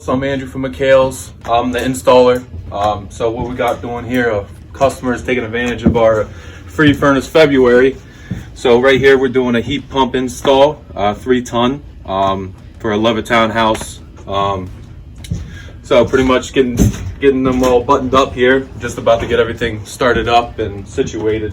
So I'm Andrew from McHales. I'm the installer. So what we got doing here, a customer is taking advantage of our free furnace February. So right here we're doing a heat pump install, 3-ton, for a Levittown house. So pretty much getting them all buttoned up here. Just about to get everything started up and situated.